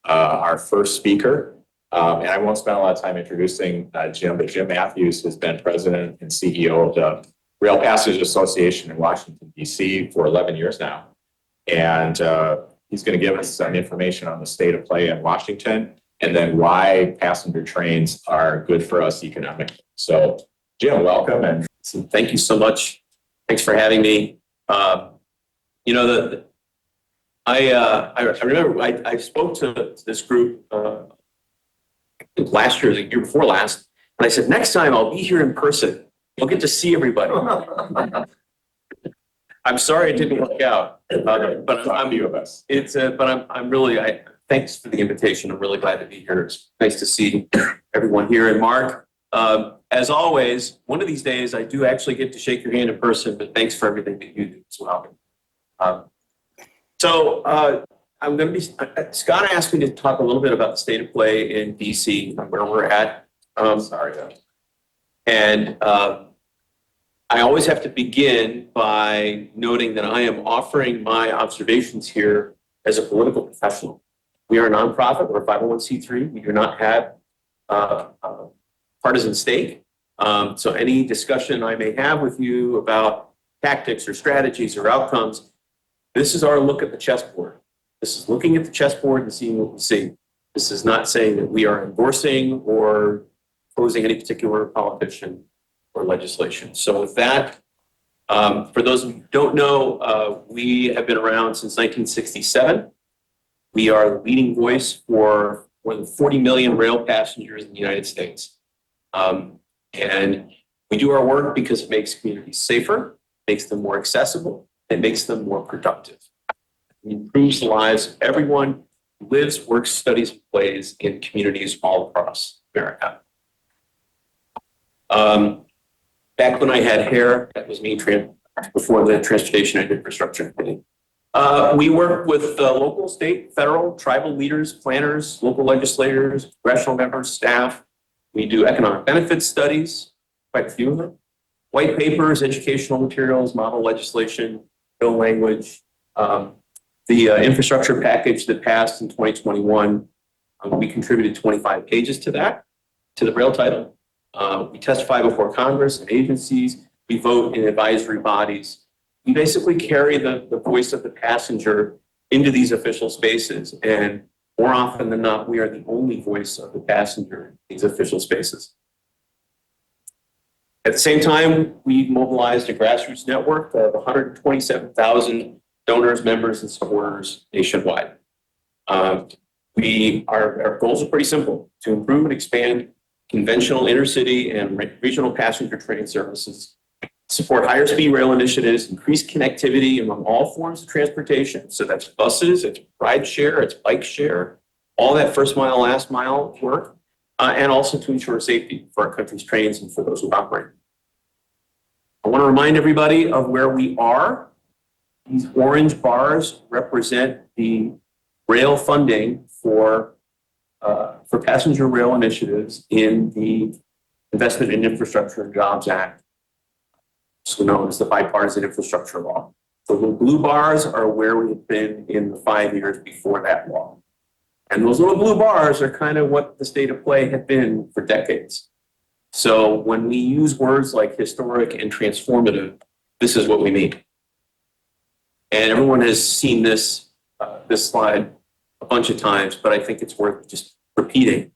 our first speaker. And I won't spend a lot of time introducing Jim, but Jim Mathews has been president and CEO of the Rail Passengers Association in Washington, D.C. for 11 years now. And he's going to give us some information on the state of play in Washington and then why passenger trains are good for us economically. So, Jim, welcome. And thank you so much. Thanks for having me. I remember I spoke to this group last year, the year before last, and I said, next time I'll be here in person. You'll get to see everybody. I'm sorry it didn't work out, but I'm you of us. I'm really, thanks for the invitation. I'm really glad to be here. It's nice to see everyone here. And Mark, as always, one of these days I do actually get to shake your hand in person, but thanks for everything that you do as well. I'm going to be, Scott asked me to talk a little bit about the state of play in DC, where we're at. And I always have to begin by noting that I am offering my observations here as a political professional. We are a nonprofit, we're a 501c3. We do not have partisan stake. So any discussion I may have with you about tactics or strategies or outcomes, this is our look at the chessboard. This is looking at the chessboard and seeing what we see. This is not saying that we are endorsing or opposing any particular politician or legislation. So with that, for those who don't know, we have been around since 1967. We are the leading voice for more than 40 million rail passengers in the United States. And we do our work because it makes communities safer, makes them more accessible, and makes them more productive. It improves the lives of everyone who lives, works, studies, and plays in communities all across America. Back when I had hair, that was me before the Transportation and Infrastructure Committee. We work with local, state, federal, tribal leaders, planners, local legislators, congressional members, staff. We do economic benefits studies, quite a few of them, white papers, educational materials, model legislation, bill language. The infrastructure package that passed in 2021, we contributed 25 pages to that, to the rail title. We testify before Congress and agencies. We vote in advisory bodies. We basically carry the voice of the passenger into these official spaces. And more often than not, we are the only voice of the passenger in these official spaces. At the same time, we mobilized a grassroots network of 127,000 donors, members, and supporters nationwide. Our goals are pretty simple: to improve and expand conventional intercity and regional passenger train services, support higher speed rail initiatives, increase connectivity among all forms of transportation. So that's buses, it's ride share, it's bike share, all that first mile, last mile work, and also to ensure safety for our country's trains and for those who operate. I want to remind everybody of where we are. These orange bars represent the rail funding for passenger rail initiatives in the Investment in Infrastructure and Jobs Act, so known as the Bipartisan Infrastructure Law. The little blue bars are where we have been in the 5 years before that law. And those little blue bars are kind of what the state of play had been for decades. So when we use words like historic and transformative, this is what we mean. And everyone has seen this slide a bunch of times, but I think it's worth just repeating.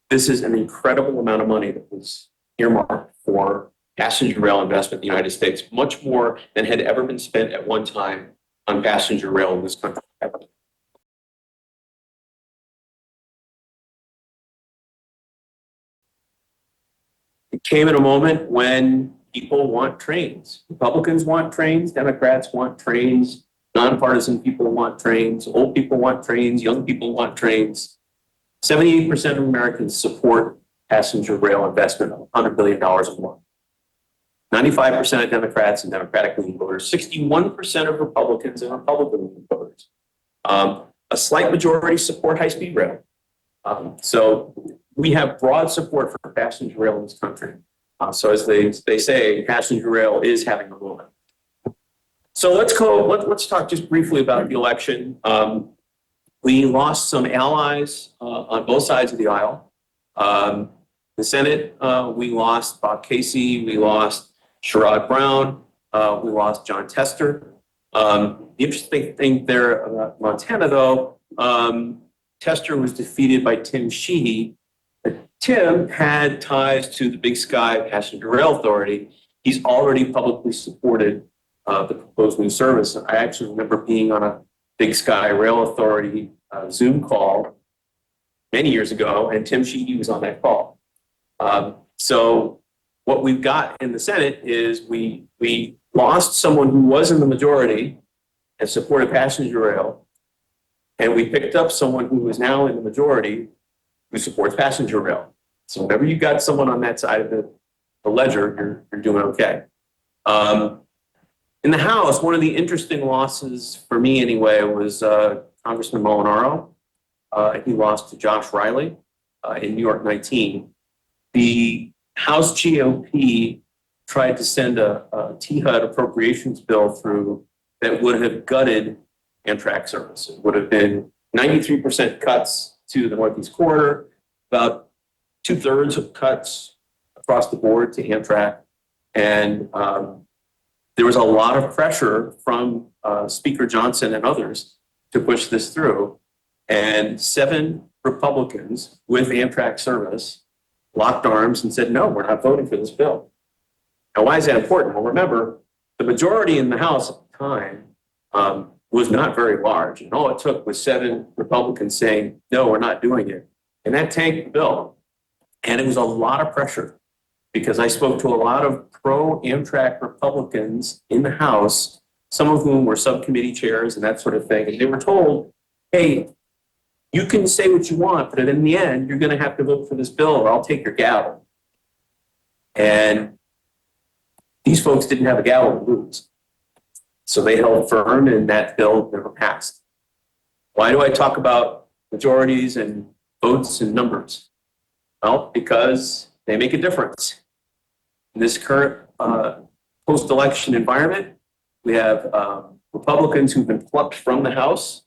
This is an incredible amount of money that was earmarked for passenger rail investment in the United States, much more than had ever been spent at one time on passenger rail in this country. It came at a moment when people want trains. Republicans want trains, Democrats want trains, nonpartisan people want trains, old people want trains, young people want trains. 78% of Americans support passenger rail investment of $100 billion or more. 95% of Democrats and Democratic-leaning voters, 61% of Republicans and Republican-leaning voters. A slight majority support high-speed rail. So we have broad support for passenger rail in this country. So as they say, passenger rail is having a moment. So let's talk just briefly about the election. We lost some allies on both sides of the aisle. The Senate, we lost Bob Casey, we lost Sherrod Brown, we lost John Tester. The interesting thing there about Montana, though, Tester was defeated by Tim Sheehy. Tim had ties to the Big Sky Passenger Rail Authority. He's already publicly supported the proposed new service. I actually remember being on a Big Sky Rail Authority Zoom call many years ago, and Tim Sheehy was on that call. So what we've got in the Senate is we lost someone who was in the majority and supported passenger rail, and we picked up someone who is now in the majority who supports passenger rail. So whenever you've got someone on that side of the ledger, you're doing okay. In the House, one of the interesting losses for me anyway was Congressman Molinaro. He lost to Josh Riley in New York 19. The House GOP tried to send a THUD appropriations bill through that would have gutted Amtrak service. It would have been 93% cuts to the Northeast Corridor, about 2/3 of cuts across the board to Amtrak. And there was a lot of pressure from Speaker Johnson and others to push this through. And 7 Republicans with Amtrak service locked arms and said, no, we're not voting for this bill. Now, why is that important? Well, remember, the majority in the House at the time was not very large. And all it took was 7 Republicans saying, no, we're not doing it. And that tanked the bill. And it was a lot of pressure because I spoke to a lot of pro-Amtrak Republicans in the House, some of whom were subcommittee chairs and that sort of thing. And they were told, hey, you can say what you want, but in the end, you're going to have to vote for this bill or I'll take your gavel. And these folks didn't have a gavel to lose. So they held firm and that bill never passed. Why do I talk about majorities and votes and numbers? Well, because they make a difference. In this current post-election environment, we have Republicans who've been plucked from the House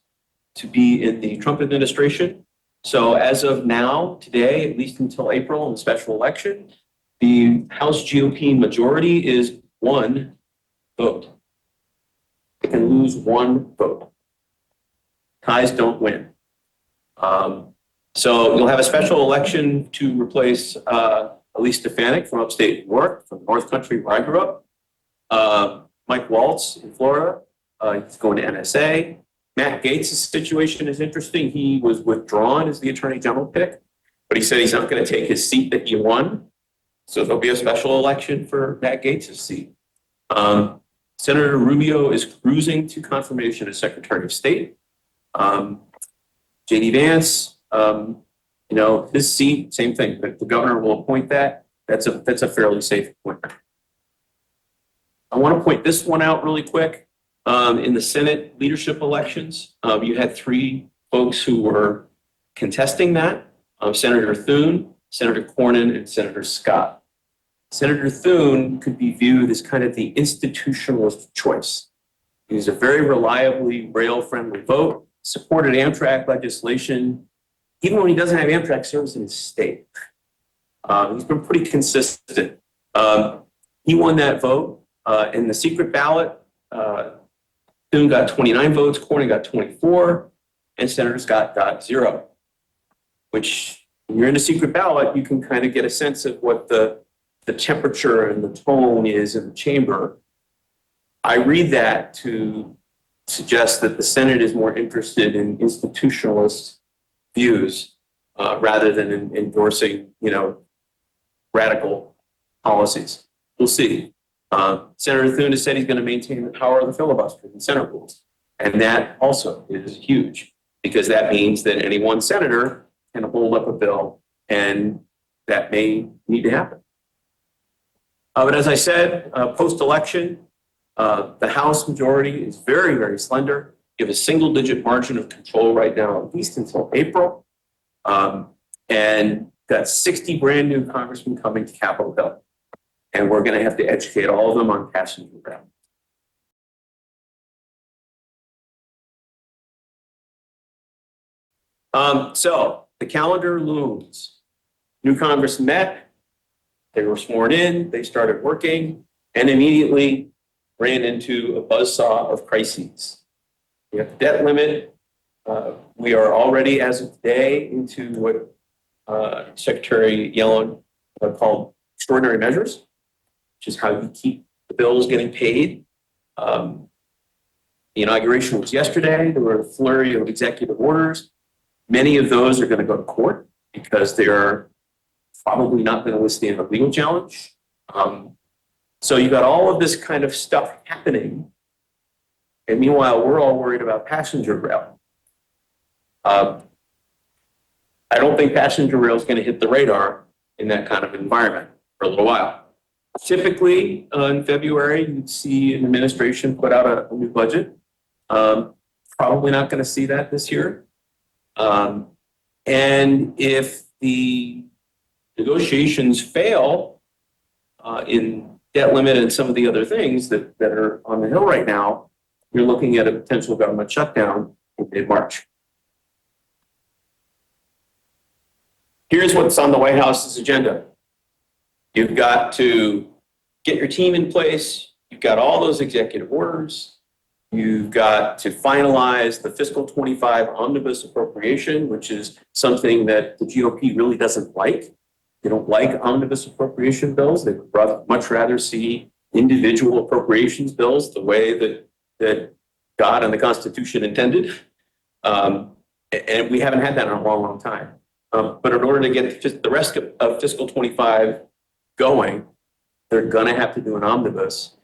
to be in the Trump administration. So as of now, today, at least until April in the special election, the House GOP majority is 1 vote. They can lose 1 vote. Ties don't win. So you'll have a special election to replace Elise Stefanik from upstate New York, from North Country where I grew up. Mike Waltz in Florida, he's going to NSA. Matt Gaetz' situation is interesting. He was withdrawn as the Attorney General pick, but he said he's not going to take his seat that he won. So there'll be a special election for Matt Gaetz' seat. Senator Rubio is cruising to confirmation as Secretary of State. J.D. Vance, his seat, same thing. The governor will appoint that. That's a fairly safe appointment. I want to point this one out really quick. In the Senate leadership elections, you had 3 folks who were contesting that. Senator Thune, Senator Cornyn, and Senator Scott. Senator Thune could be viewed as kind of the institutionalist choice. He's a very reliably rail-friendly vote, supported Amtrak legislation, even when he doesn't have Amtrak service in his state. He's been pretty consistent. He won that vote. In the secret ballot, Thune got 29 votes, Cornyn got 24, and Senator Scott got 0, which when you're in a secret ballot, you can kind of get a sense of what the temperature and the tone is in the chamber. I read that to suggest that the Senate is more interested in institutionalist views rather than in endorsing, radical policies. We'll see. Senator Thune has said he's going to maintain the power of the filibuster in Senate rules. And that also is huge because that means that any one senator can hold up a bill and that may need to happen. But as I said, post-election, the House majority is very, very slender. You have a single-digit margin of control right now, at least until April. And got 60 brand new congressmen coming to Capitol Hill. And we're going to have to educate all of them on passenger rail. So the calendar looms. New Congress met, they were sworn in, they started working, and immediately ran into a buzzsaw of crises. We have the debt limit. We are already, as of today, into what Secretary Yellen called extraordinary measures, which is how you keep the bills getting paid. The inauguration was yesterday. There were a flurry of executive orders. Many of those are going to go to court because they are probably not going to withstand a legal challenge. So you've got all of this kind of stuff happening. And meanwhile, we're all worried about passenger rail. I don't think passenger rail is going to hit the radar in that kind of environment for a little while. Typically, in February, you'd see an administration put out a new budget. Probably not going to see that this year. And if the negotiations fail in debt limit and some of the other things that are on the hill right now, you're looking at a potential government shutdown in mid-March. Here's what's on the White House's agenda. You've got to get your team in place. You've got all those executive orders. You've got to finalize the fiscal 25 omnibus appropriation, which is something that the GOP really doesn't like. They don't like omnibus appropriation bills. They would much rather see individual appropriations bills the way that God and the Constitution intended. And we haven't had that in a long, long time. But in order to get just the rest of fiscal 25 going, they're going to have to do an omnibus.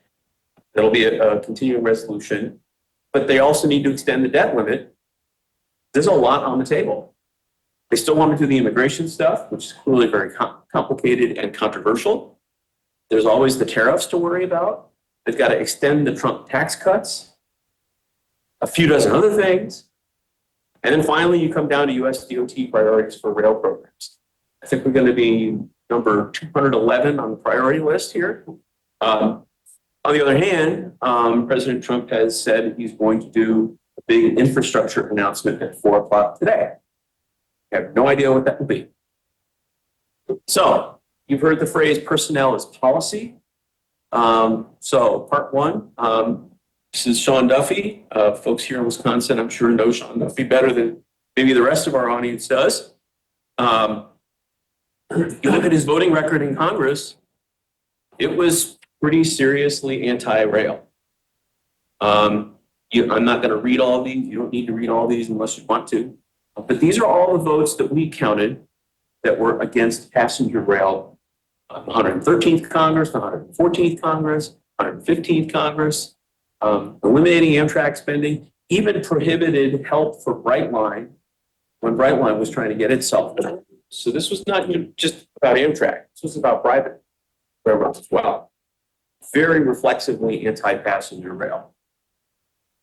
That'll be a continuing resolution. But they also need to extend the debt limit. There's a lot on the table. They still want to do the immigration stuff, which is clearly very complicated and controversial. There's always the tariffs to worry about. They've got to extend the Trump tax cuts, a few dozen other things. And then finally, you come down to US DOT priorities for rail programs. I think we're going to be number 211 on the priority list here. On the other hand, President Trump has said he's going to do a big infrastructure announcement at 4 o'clock today. I have no idea what that will be. So you've heard the phrase personnel is policy. So part one, this is Sean Duffy. Folks here in Wisconsin, I'm sure know Sean Duffy better than maybe the rest of our audience does. If you look at his voting record in Congress, it was pretty seriously anti-rail. I'm not going to read all of these. You don't need to read all these unless you want to. But these are all the votes that we counted that were against passenger rail. The 113th Congress, the 114th Congress, 115th Congress, eliminating Amtrak spending, even prohibited help for Brightline when Brightline was trying to get itself done. So this was not just about Amtrak. This was about private railroads as well. Very reflexively anti-passenger rail.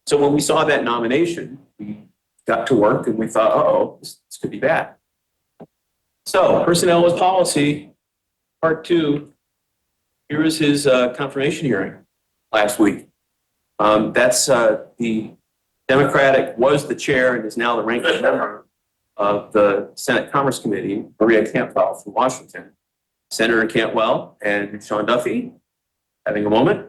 So when we saw that nomination, we got to work and we thought, uh-oh, this could be bad. So personnel was policy, part two. Here is his confirmation hearing last week. That's the Democratic was the chair and is now the ranking member of the Senate Commerce Committee, Maria Cantwell from Washington. Senator Cantwell and Sean Duffy having a moment.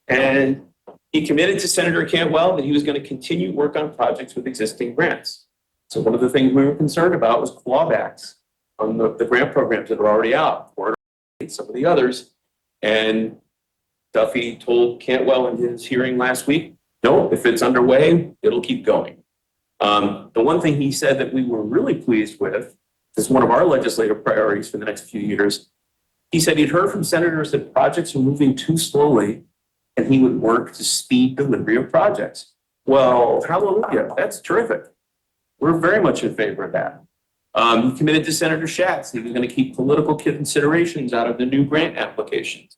And he committed to Senator Cantwell that he was going to continue work on projects with existing grants. So one of the things we were concerned about was clawbacks on the grant programs that are already out, or some of the others. And Duffy told Cantwell in his hearing last week, no, if it's underway, it'll keep going. The one thing he said that we were really pleased with is one of our legislative priorities for the next few years. He said he'd heard from senators that projects are moving too slowly and he would work to speed delivery of projects. Well, hallelujah, that's terrific. We're very much in favor of that. He committed to Senator Schatz that he was going to keep political considerations out of the new grant applications.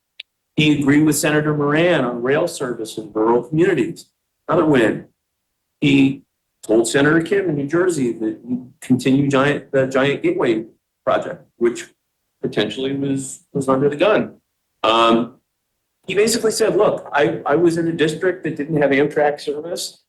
He agreed with Senator Moran on rail service in rural communities. Another win. He told Senator Kim in New Jersey that he'd continue the Giant Gateway project, which potentially was under the gun. He basically said, look, I was in a district that didn't have Amtrak service.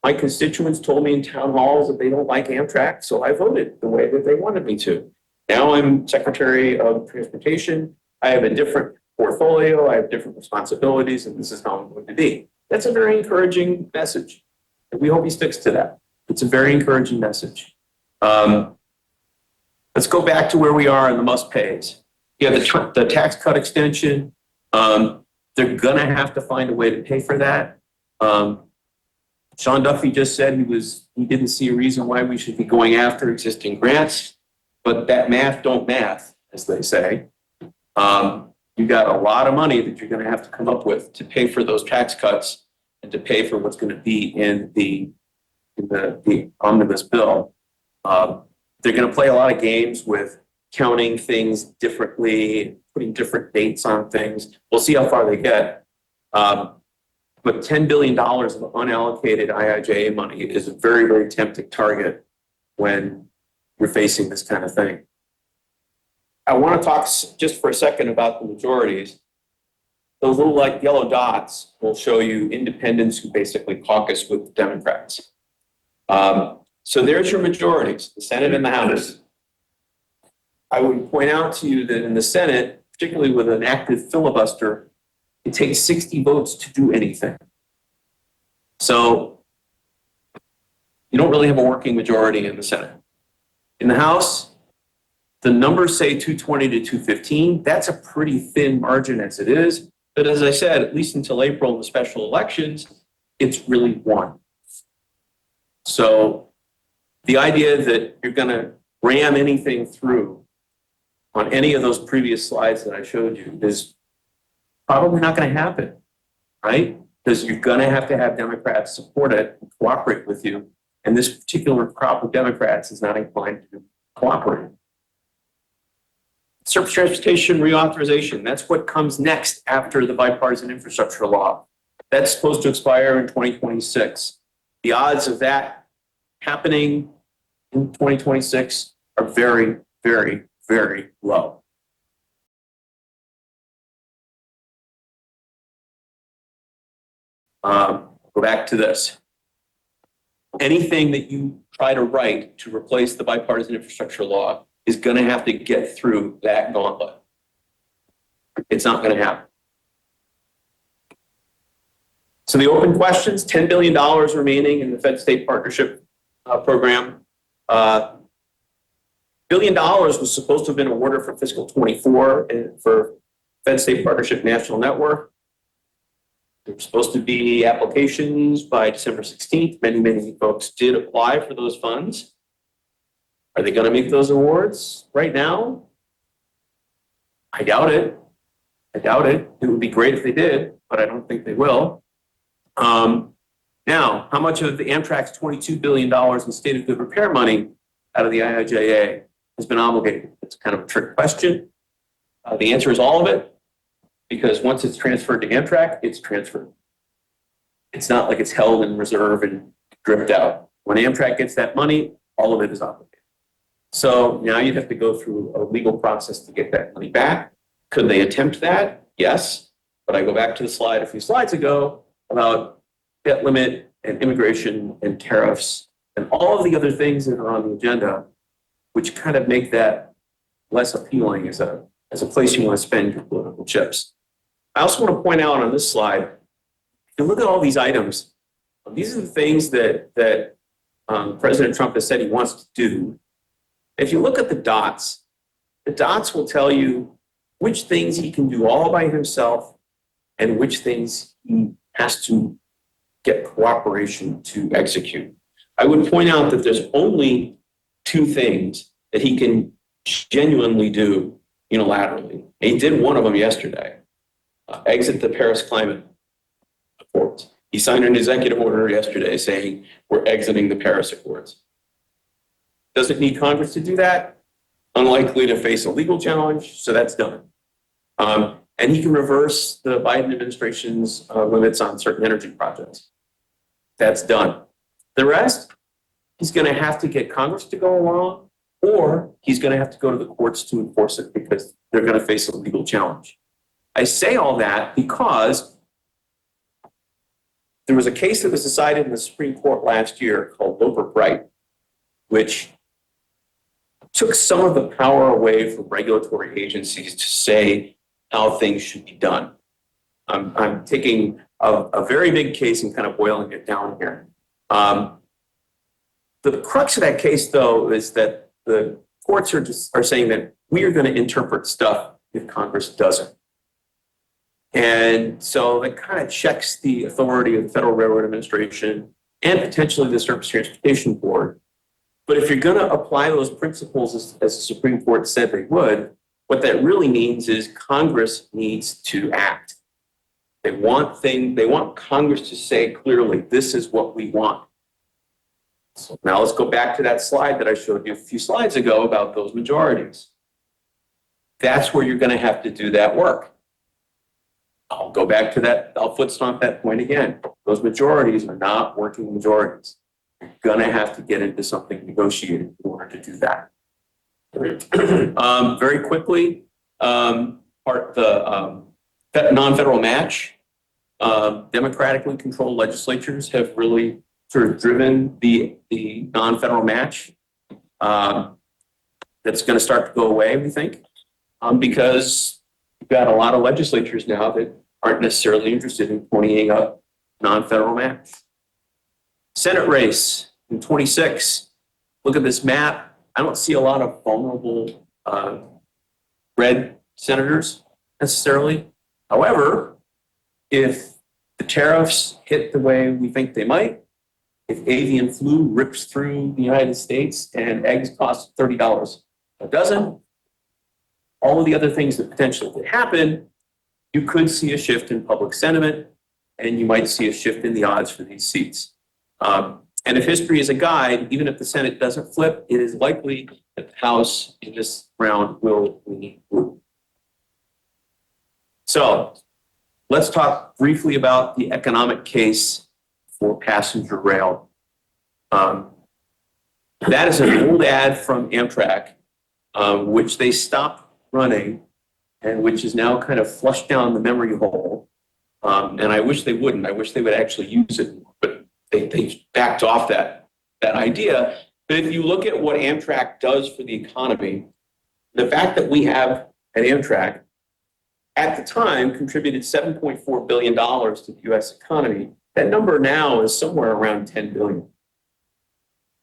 My constituents told me in town halls that they don't like Amtrak, so I voted the way that they wanted me to. Now I'm Secretary of Transportation. I have a different portfolio. I have different responsibilities, and this is how I'm going to be. That's a very encouraging message. And we hope he sticks to that. It's a very encouraging message. Let's go back to where we are in the must pays. You have the tax cut extension. They're gonna have to find a way to pay for that. Sean Duffy just said he didn't see a reason why we should be going after existing grants, but that math don't math, as they say. You got a lot of money that you're gonna have to come up with to pay for those tax cuts and to pay for what's gonna be in the omnibus bill. They're gonna play a lot of games with counting things differently, putting different dates on things. We'll see how far they get. But $10 billion of unallocated IIJA money is a very, very tempting target when you're facing this kind of thing. I want to talk just for a second about the majorities. Those little like yellow dots will show you independents who basically caucus with the Democrats. So there's your majorities, the Senate and the House. I would point out to you that in the Senate, particularly with an active filibuster, it takes 60 votes to do anything. So you don't really have a working majority in the Senate. In the House, the numbers say 220 to 215. That's a pretty thin margin as it is. But as I said, at least until April in the special elections, it's really one. So the idea that you're going to ram anything through on any of those previous slides that I showed you is probably not going to happen, right? Because you're going to have Democrats support it and cooperate with you. And this particular crop of Democrats is not inclined to cooperate. Surface transportation reauthorization, that's what comes next after the bipartisan infrastructure law. That's supposed to expire in 2026. The odds of that happening in 2026 are very, very, very low. Go back to this. Anything that you try to write to replace the bipartisan infrastructure law is going to have to get through that gauntlet. It's not going to happen. So the open questions, $10 billion remaining in the Fed-State Partnership Program. $1 billion was supposed to have been awarded for fiscal 24 and for Fed-State Partnership National Network. There were supposed to be applications by December 16th. Many, many folks did apply for those funds. Are they going to make those awards right now? I doubt it. I doubt it. It would be great if they did, but I don't think they will. Now, how much of the Amtrak's $22 billion in state of good repair money out of the IIJA has been obligated? It's kind of a trick question. The answer is all of it, because once it's transferred to Amtrak, it's transferred. It's not like it's held in reserve and dripped out. When Amtrak gets that money, all of it is obligated. So now you'd have to go through a legal process to get that money back. Could they attempt that? Yes. But I go back to the slide a few slides ago about debt limit and immigration and tariffs and all of the other things that are on the agenda, which kind of make that less appealing as a place you want to spend your political chips. I also want to point out on this slide, if you look at all these items, these are the things that President Trump has said he wants to do. If you look at the dots will tell you which things he can do all by himself and which things he has to get cooperation to execute. I would point out that there's only two things that he can genuinely do unilaterally. And he did one of them yesterday, exit the Paris Climate Accords. He signed an executive order yesterday saying we're exiting the Paris Accords. Doesn't need Congress to do that. Unlikely to face a legal challenge, so that's done. And he can reverse the Biden administration's limits on certain energy projects. That's done. The rest, he's going to have to get Congress to go along, or he's going to have to go to the courts to enforce it because they're going to face a legal challenge. I say all that because there was a case that was decided in the Supreme Court last year called Loper-Bright, which took some of the power away from regulatory agencies to say how things should be done. I'm taking a very big case and kind of boiling it down here. The crux of that case, though, is that the courts are saying that we are going to interpret stuff if Congress doesn't. And so that kind of checks the authority of the Federal Railroad Administration and potentially the Surface Transportation Board. But if you're going to apply those principles as the Supreme Court said they would, what that really means is Congress needs to act. They want Congress to say clearly, this is what we want. So now let's go back to that slide that I showed you a few slides ago about those majorities. That's where you're going to have to do that work. I'll go back to that. I'll foot stomp that point again. Those majorities are not working majorities. You're going to have to get into something negotiated in order to do that. Very quickly, the non-federal match, democratically controlled legislatures have really sort of driven the non-federal match. That's going to start to go away, we think, because we've got a lot of legislatures now that aren't necessarily interested in ponying up non-federal match. Senate race in 26. Look at this map. I don't see a lot of vulnerable red senators necessarily. However, if the tariffs hit the way we think they might, if avian flu rips through the United States and eggs cost $30 a dozen, all of the other things that potentially could happen, you could see a shift in public sentiment, and you might see a shift in the odds for these seats. And if history is a guide, even if the Senate doesn't flip, it is likely that the House in this round will lean blue. So let's talk briefly about the economic case for passenger rail. That is an old ad from Amtrak, which they stopped running and which is now kind of flushed down the memory hole. And I wish they wouldn't. I wish they would actually use it, but they backed off that idea. But if you look at what Amtrak does for the economy, the fact that we have an Amtrak at the time contributed $7.4 billion to the US economy. That number now is somewhere around 10 billion,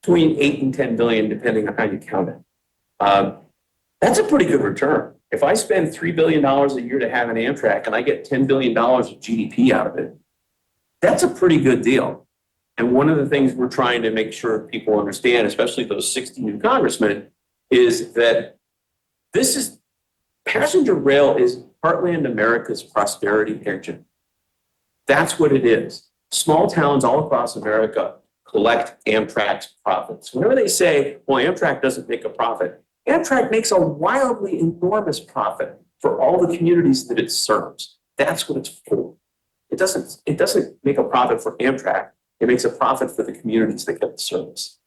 between 8 and 10 billion, depending on how you count it. That's a pretty good return. If I spend $3 billion a year to have an Amtrak and I get $10 billion of GDP out of it, that's a pretty good deal. And one of the things we're trying to make sure people understand, especially those 60 new congressmen, is that passenger rail is Heartland America's prosperity engine. That's what it is. Small towns all across America collect Amtrak's profits. Whenever they say, well, Amtrak doesn't make a profit, Amtrak makes a wildly enormous profit for all the communities that it serves. That's what it's for. It doesn't make a profit for Amtrak. It makes a profit for the communities that get the service,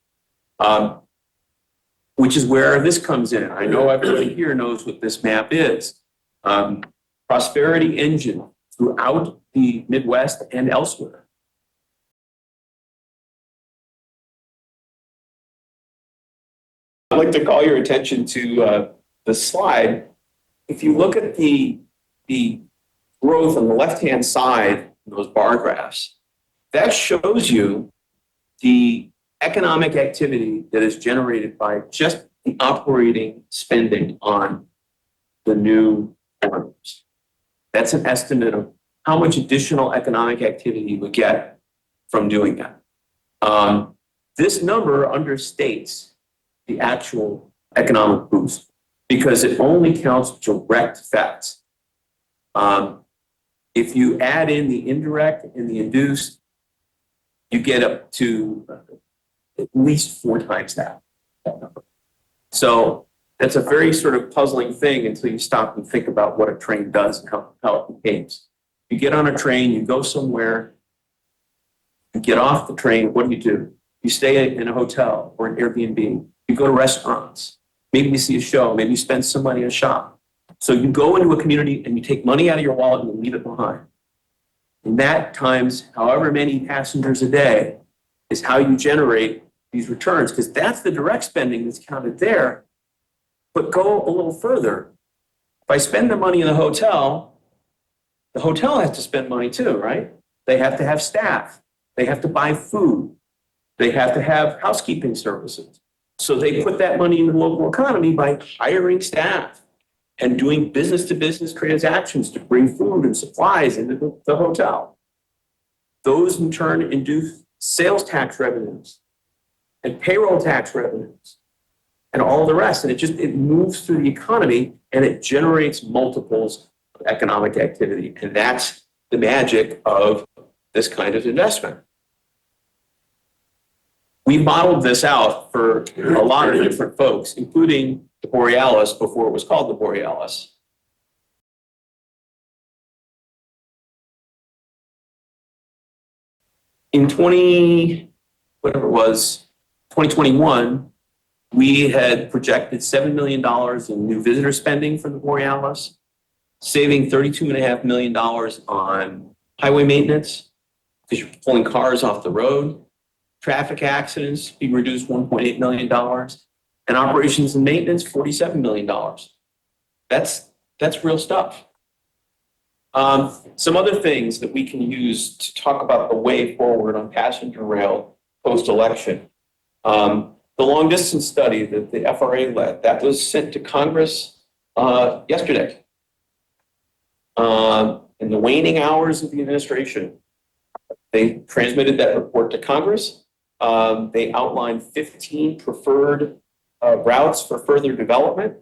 which is where this comes in. I know everybody here knows what this map is. Prosperity engine throughout the Midwest and elsewhere. I'd like to call your attention to the slide. If you look at the growth on the left-hand side, those bar graphs, that shows you the economic activity that is generated by just the operating spending on the new corridors. That's an estimate of how much additional economic activity you would get from doing that. This number understates the actual economic boost because it only counts direct effects. If you add in the indirect and the induced, you get up to at least 4 times that number. So that's a very sort of puzzling thing until you stop and think about what a train does and how it behaves. You get on a train, you go somewhere, you get off the train, what do? You stay in a hotel or an Airbnb. You go to restaurants. Maybe you see a show. Maybe you spend some money in a shop. So you go into a community and you take money out of your wallet and you leave it behind. And that times however many passengers a day is how you generate these returns, because that's the direct spending that's counted there. But go a little further. If I spend the money in the hotel has to spend money too, right? They have to have staff. They have to buy food. They have to have housekeeping services. So they put that money in the local economy by hiring staff and doing business-to-business transactions to bring food and supplies into the hotel. Those in turn induce sales tax revenues and payroll tax revenues and all the rest. And it moves through the economy and it generates multiples of economic activity. And that's the magic of this kind of investment. We modeled this out for a lot of different folks, including the Borealis before it was called the Borealis. In 2021, we had projected $7 million in new visitor spending from the Borealis, saving $32.5 million on highway maintenance, because you're pulling cars off the road, traffic accidents being reduced $1.8 million, and operations and maintenance, $47 million. That's real stuff. Some other things that we can use to talk about the way forward on passenger rail post-election. The long distance study that the FRA led, that was sent to Congress yesterday. In the waning hours of the administration, they transmitted that report to Congress. They outlined 15 preferred routes for further development.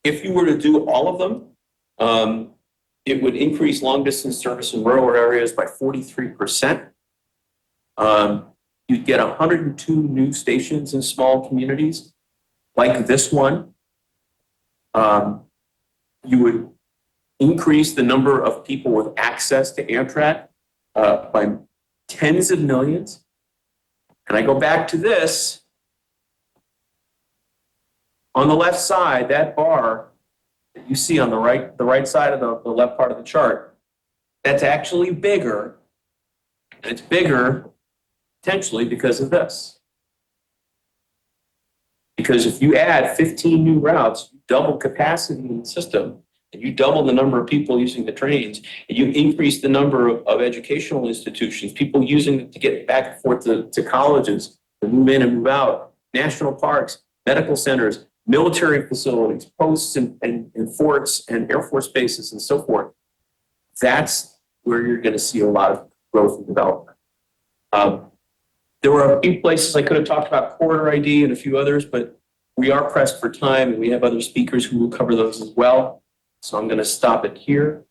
If you were to do all of them, it would increase long distance service in rural areas by 43%. You'd get 102 new stations in small communities like this one. You would increase the number of people with access to Amtrak by tens of millions. And I go back to this. On the left side, that bar that you see on the right side of the left part of the chart, that's actually bigger. And it's bigger potentially because of this. Because if you add 15 new routes, you double capacity in the system, and you double the number of people using the trains, and you increase the number of educational institutions, people using it to get back and forth to colleges, to move in and move out, national parks, medical centers, military facilities, posts and forts and Air Force bases and so forth. That's where you're going to see a lot of growth and development. There were a few places I could have talked about corridor ID and a few others, but we are pressed for time and we have other speakers who will cover those as well. So I'm going to stop it here.